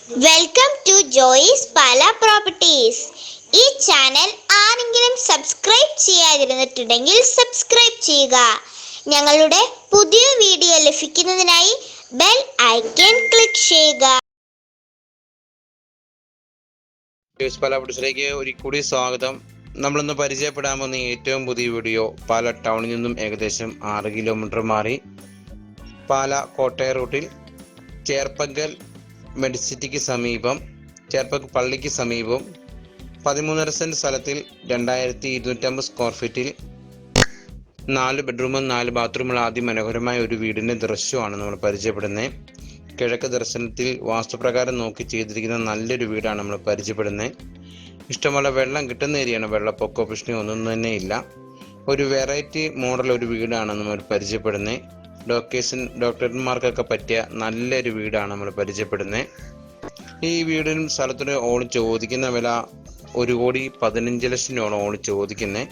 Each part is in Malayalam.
Welcome to Joyce Pala properties. ഈ ചാനൽ ആരെങ്കിലും സബ്സ്ക്രൈബ് ചെയ്യാതിരുന്നിട്ടുണ്ടെങ്കിൽ സബ്സ്ക്രൈബ് ചെയ്യുക. ഞങ്ങളുടെ പുതിയ വീഡിയോ ലഭിക്കുന്നതിനായി ബെൽ ഐക്കൺ ക്ലിക്ക് ചെയ്യുക. ജോയിസ് പാല പ്രോപ്പർട്ടീസിലേക്ക് ഒരിക്കൽ കൂടി സ്വാഗതം. നമ്മളിന്ന് പരിചയപ്പെടാൻ പോകുന്ന ഏറ്റവും പുതിയ വീഡിയോ പാല ടൗണിൽ നിന്നും ഏകദേശം 6 കിലോമീറ്റർ മാറി പാല കോട്ടയം റൂട്ടിൽ ചേർപ്പങ്കൽ മെഡിസിറ്റിക്ക് സമീപം, ചേർപ്പങ്കൽ പള്ളിക്ക് സമീപം 13.5 സെന്റ് സ്ഥലത്തിൽ 2250 സ്ക്വയർ ഫീറ്റിൽ 4 ബെഡ്റൂമും 4 ബാത്റൂമുള്ള അതിമനോഹരമായ ഒരു വീടിന്റെ ദൃശ്യമാണ് നമ്മൾ പരിചയപ്പെടുന്നത്. കിഴക്ക് ദർശനത്തിൽ വാസ്തുപ്രകാരം നോക്കി ചെയ്തിരിക്കുന്ന നല്ലൊരു വീടാണ് നമ്മൾ പരിചയപ്പെടുന്നത്. ഇഷ്ടമുള്ള വെള്ളം കിട്ടുന്ന ഏരിയയാണ്, വെള്ളപ്പൊക്കോ പ്രശ്നം ഒന്നും തന്നെ ഇല്ല. ഒരു വെറൈറ്റി മോഡൽ ഒരു വീടാണ് നമ്മൾ പരിചയപ്പെടുന്നത്. ഡോക്ടർമാർക്കൊക്കെ പറ്റിയ നല്ലൊരു വീടാണ് നമ്മൾ പരിചയപ്പെടുന്നത്. ഈ വീടിനും സ്ഥലത്തിന് ഓൾ ചോദിക്കുന്ന വില 1,15,00,000 ഓൾ ചോദിക്കുന്നത്.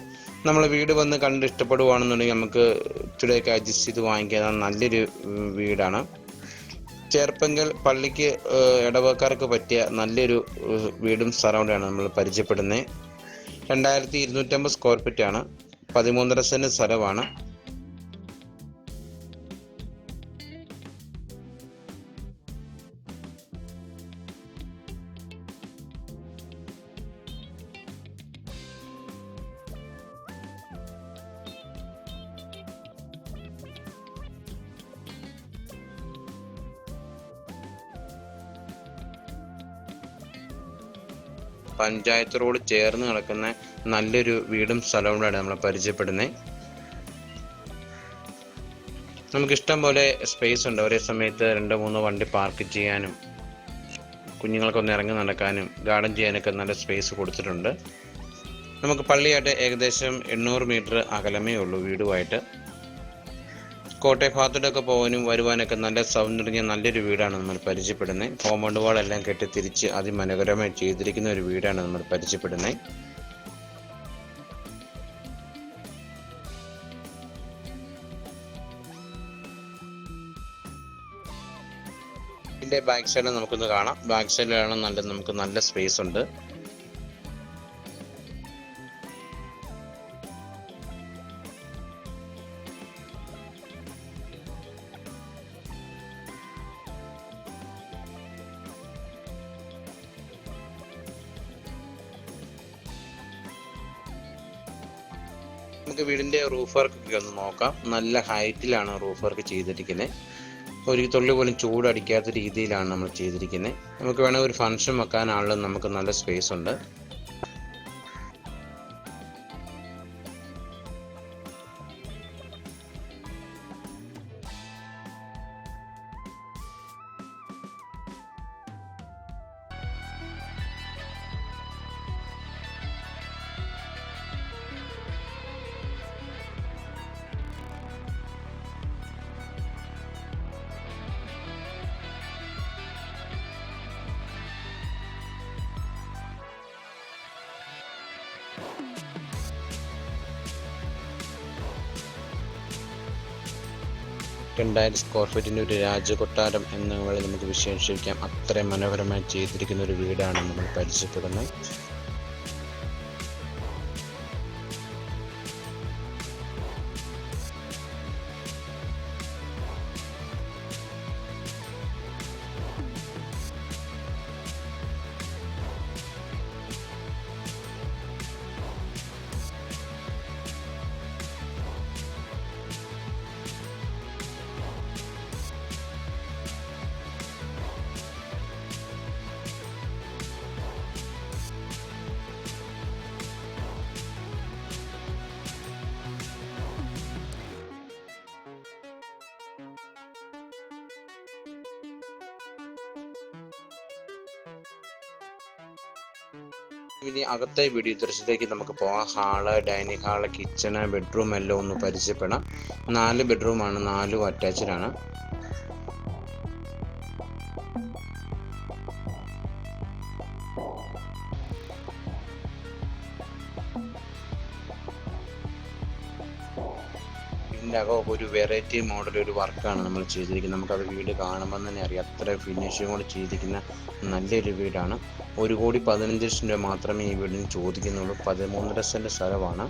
നമ്മൾ വീട് വന്ന് കണ്ട് ഇഷ്ടപ്പെടുകയാണെന്നുണ്ടെങ്കിൽ നമുക്ക് ഇച്ചിരിയൊക്കെ അഡ്ജസ്റ്റ് ചെയ്ത് വാങ്ങിക്കാൻ നല്ലൊരു വീടാണ്. ചേർപ്പങ്കൽ പള്ളിക്ക് ഇടവക്കാർക്ക് പറ്റിയ നല്ലൊരു വീടും സ്ഥലമാണ് നമ്മൾ പരിചയപ്പെടുന്നത്. 2250 സ്ക്വയർ ഫീറ്റ് ആണ്, 13.5 സെന്റ് സ്ഥലമാണ്. പഞ്ചായത്ത് റോഡ് ചേർന്ന് കിടക്കുന്ന നല്ലൊരു വീടും സ്ഥലവുമാണ് നമ്മൾ പരിചയപ്പെടുന്നത്. നമുക്ക് ഇഷ്ടം പോലെ സ്പേസ് ഉണ്ട്. ഒരേ സമയത്ത് 2-3 വണ്ടി പാർക്ക് ചെയ്യാനും കുഞ്ഞുങ്ങൾക്കൊന്ന് ഇറങ്ങി നടക്കാനും ഗാർഡൻ ചെയ്യാനൊക്കെ നല്ല സ്പേസ് കൊടുത്തിട്ടുണ്ട്. നമുക്ക് പള്ളിയായിട്ട് ഏകദേശം 800 മീറ്റർ അകലമേ ഉള്ളൂ വീടുമായിട്ട്. കോട്ടയം ഭാഗത്തോട്ടൊക്കെ പോകാനും വരുവാനൊക്കെ നല്ല സൗന്ദര്യ നല്ലൊരു വീടാണ് നമ്മൾ പരിചയപ്പെടുന്നത്. കോമ്പൗണ്ട് വാളെല്ലാം കെട്ടി തിരിച്ച് അതിമനോഹരമായി ചെയ്തിരിക്കുന്ന ഒരു വീടാണ് നമ്മൾ പരിചയപ്പെടുന്നത്. ഇതിന്റെ ബാക്ക് സൈഡ് നമുക്കൊന്ന് കാണാം. ബാക്ക് സൈഡിലാണ് നമുക്ക് നല്ല സ്പേസ് ഉണ്ട്. നമുക്ക് വീടിന്റെ റൂഫ് വർക്ക് ഒക്കെ ഒന്ന് നോക്കാം. നല്ല ഹൈറ്റിലാണ് റൂഫ് വർക്ക് ചെയ്തിരിക്കുന്നത്. ഒരു തുള്ളി പോലും ചൂടടിക്കാത്ത രീതിയിലാണ് നമ്മൾ ചെയ്തിരിക്കുന്നത്. നമുക്ക് വേണമെങ്കിൽ ഒരു ഫംഗ്ഷൻ വെക്കാനാണെങ്കിലും നമുക്ക് നല്ല സ്പേസ് ഉണ്ട്. സ്ക്വയർ ഫീറ്റിൻ്റെ ഒരു രാജകൊട്ടാരം എന്ന് നമുക്ക് വിശേഷിപ്പിക്കാം. അത്രയും മനോഹരമായി ചെയ്തിരിക്കുന്ന ഒരു വീടാണ് നമ്മൾ പരിചയപ്പെടുന്നത്. ഇനി അകത്തെ വീഡിയോ ദൃശ്യത്തിലേക്ക് നമുക്ക് പോകാം. Hall, dining hall, kitchen, bedroom എല്ലാം ഒന്ന് പരിചയപ്പെടാം. 4 ബെഡ്റൂമാണ്, 4 അറ്റാച്ച്ഡ് ആണ്. വീടിൻ്റെ അകം ഒരു വെറൈറ്റി മോഡൽ ഒരു വർക്കാണ് നമ്മൾ ചെയ്തിരിക്കുന്നത്. നമുക്കത് വീട് കാണുമ്പോൾ തന്നെ അറിയാം, അത്ര ഫിനിഷിങ്ങോട് ചെയ്തിരിക്കുന്ന നല്ലൊരു വീടാണ്. 1,15,00,000 രൂപ മാത്രമേ ഈ വീടിന് ചോദിക്കുന്നുള്ളൂ. 13.5 സെൻറ്റ് സ്ഥലമാണ്.